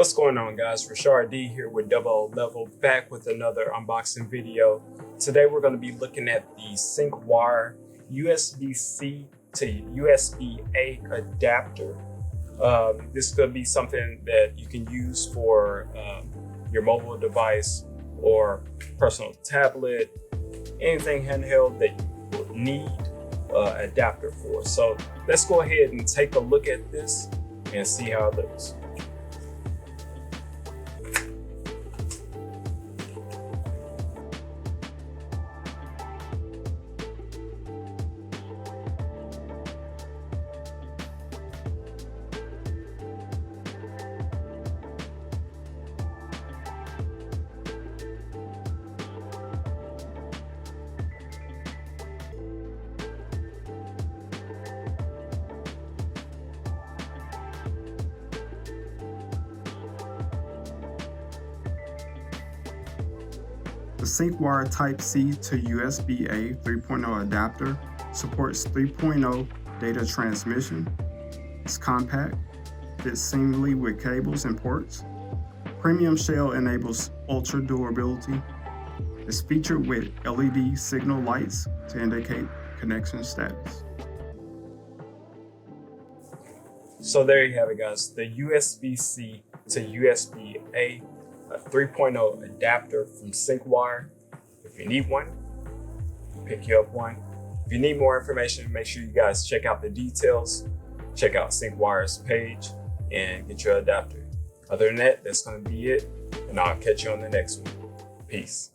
What's going on, guys? Rashard D here with Double Level, back with another unboxing video. Today we're going to be looking at the SYNCWIRE USB-C to USB-A adapter. This is going to be something that you can use for your mobile device or personal tablet, anything handheld that you will need an adapter for. So let's go ahead and take a look at this and see how it looks. The SYNCWIRE Type-C to USB-A 3.0 adapter supports 3.0 data transmission. It's compact, fits seamlessly with cables and ports. Premium shell enables ultra durability. It's featured with LED signal lights to indicate connection status. So there you have it, guys. The USB-C to USB-A 3.0 adapter from SYNCWIRE. If you need one, pick you up one. If you need more information, make sure you guys check out the details, check out SYNCWIRE's page, and get your adapter. Other than that, that's going to be it, and I'll catch you on the next one. Peace.